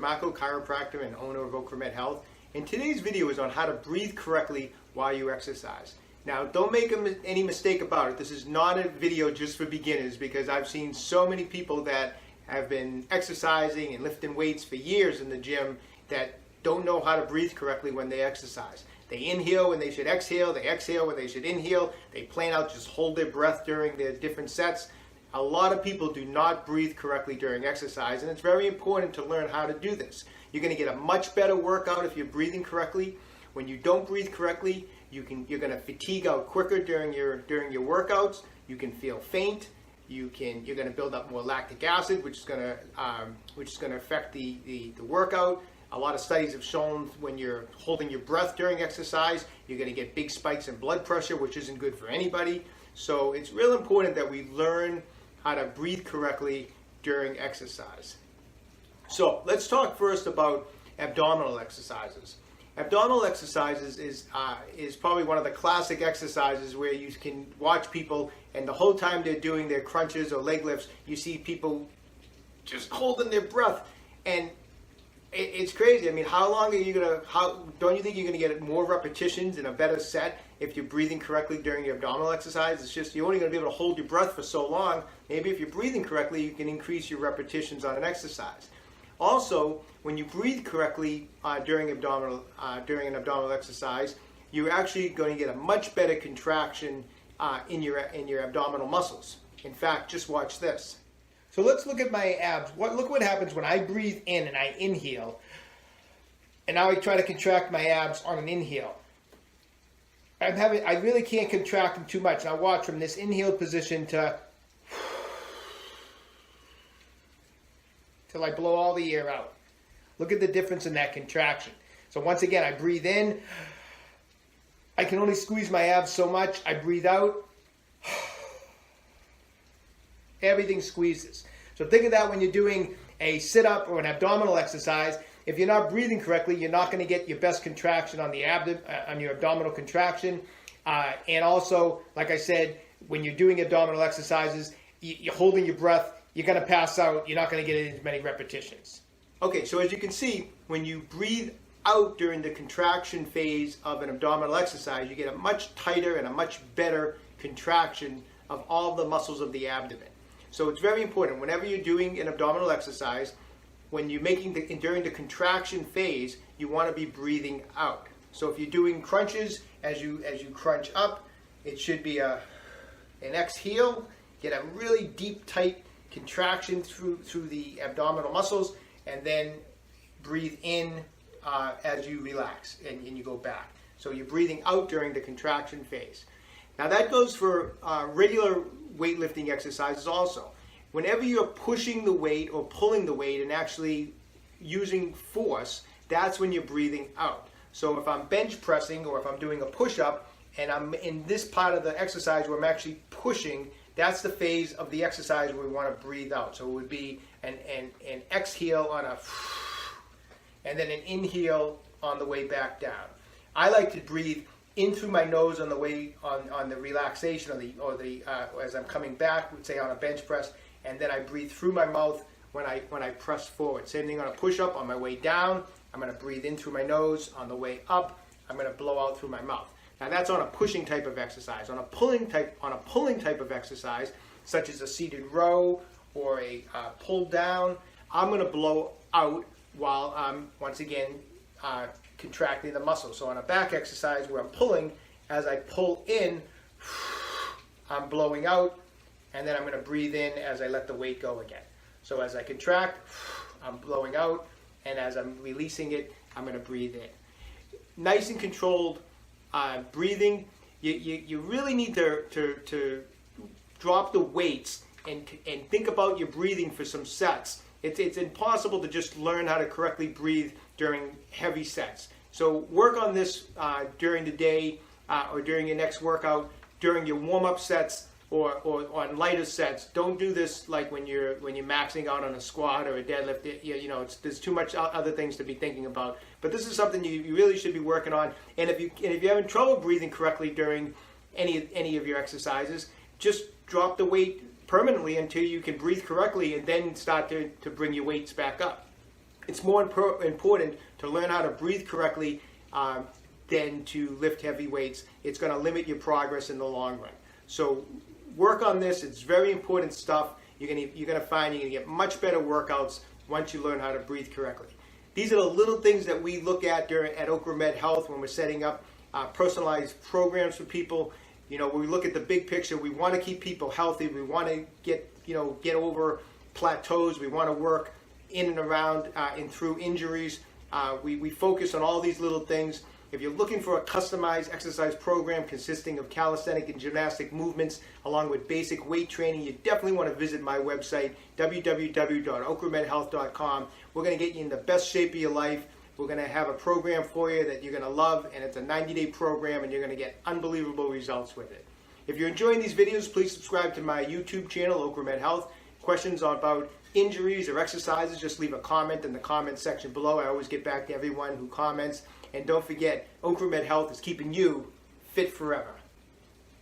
DeMarco, chiropractor and owner of OcraMed Health, and today's video is on how to breathe correctly while you exercise. Now, don't make any mistake about it. This is not a video just for beginners, because I've seen so many people that have been exercising and lifting weights for years in the gym that don't know how to breathe correctly when they exercise. They inhale when they should exhale, they exhale when they should inhale, they plain out just hold their breath during their different sets. A lot of people do not breathe correctly during exercise, and it's very important to learn how to do this. You're going to get a much better workout if you're breathing correctly. When you don't breathe correctly, you're going to fatigue out quicker during your workouts. You can feel faint. You're going to build up more lactic acid, which is going to affect the workout. A lot of studies have shown when you're holding your breath during exercise, you're going to get big spikes in blood pressure, which isn't good for anybody. So it's real important that we learn how to breathe correctly during exercise. So let's talk first about abdominal exercises. Abdominal exercises is probably one of the classic exercises where you can watch people, and the whole time they're doing their crunches or leg lifts, you see people just holding their breath, and it's crazy. I mean, how long are you don't you think you're gonna get more repetitions and a better set if you're breathing correctly during your abdominal exercise? It's just you're only gonna be able to hold your breath for so long. Maybe if you're breathing correctly, you can increase your repetitions on an exercise. Also, when you breathe correctly during an abdominal exercise, you're actually going to get a much better contraction in your abdominal muscles. In fact, just watch this. So let's look at my abs. Look what happens when I breathe in and I inhale, and now I try to contract my abs on an inhale. I really can't contract them too much. Now watch from this inhaled position till I blow all the air out. Look at the difference in that contraction. So once again, I breathe in. I can only squeeze my abs so much. I breathe out. Everything squeezes. So think of that when you're doing a sit-up or an abdominal exercise. If you're not breathing correctly, you're not going to get your best contraction on the on your abdominal contraction. And also, like I said, when you're doing abdominal exercises, you're holding your breath. You're going to pass out. You're not going to get as many repetitions. Okay, so as you can see, when you breathe out during the contraction phase of an abdominal exercise, you get a much tighter and a much better contraction of all the muscles of the abdomen. So it's very important whenever you're doing an abdominal exercise, when you're during the contraction phase, you want to be breathing out. So if you're doing crunches, as you crunch up, it should be an exhale. Get a really deep, tight contraction through the abdominal muscles, and then breathe in as you relax and you go back. So you're breathing out during the contraction phase. Now that goes for regular weightlifting exercises also. Whenever you're pushing the weight or pulling the weight and actually using force, that's when you're breathing out. So if I'm bench pressing or if I'm doing a push-up and I'm in this part of the exercise where I'm actually pushing, that's the phase of the exercise where we want to breathe out. So it would be an exhale on and then an inhale on the way back down. I like to breathe in through my nose on the way on the relaxation as I'm coming back, say on a bench press, and then I breathe through my mouth when I press forward. Same thing on a push-up. On my way down, I'm going to breathe in through my nose. On the way up, I'm going to blow out through my mouth. Now that's on a pushing type of exercise. On a pulling type of exercise, such as a seated row or a pull down, I'm going to blow out while I'm once again contracting the muscle. So on a back exercise where I'm pulling, as I pull in, I'm blowing out, and then I'm going to breathe in as I let the weight go again. So as I contract, I'm blowing out, and as I'm releasing it, I'm going to breathe in. Nice and controlled breathing. You really need to drop the weights and think about your breathing for some sets. It's impossible to just learn how to correctly breathe during heavy sets. So work on this during the day or during your next workout, during your warm-up sets or on lighter sets. Don't do this like when you're maxing out on a squat or a deadlift. There's too much other things to be thinking about. But this is something you really should be working on. And if you're having trouble breathing correctly during any of your exercises, just drop the weight permanently until you can breathe correctly, and then start to bring your weights back up. it's more important to learn how to breathe correctly than to lift heavy weights. It's going to limit your progress in the long run. So work on this. It's very important stuff. You're going to find you're going to get much better workouts once you learn how to breathe correctly. These are the little things that we look at at OcraMed Health when we're setting up personalized programs for people. You know, we look at the big picture. We want to keep people healthy. We want to get over plateaus. We want to work in and around and through injuries. We focus on all these little things. If you're looking for a customized exercise program consisting of calisthenic and gymnastic movements along with basic weight training, you definitely want to visit my website, www.OcraMedHealth.com. We're going to get you in the best shape of your life. We're going to have a program for you that you're going to love, and it's a 90-day program, and you're going to get unbelievable results with it. If you're enjoying these videos, please subscribe to my YouTube channel, OcraMed Health. Questions about injuries or exercises, just leave a comment in the comment section below. I always get back to everyone who comments. And don't forget, OcraMed Health is keeping you fit forever.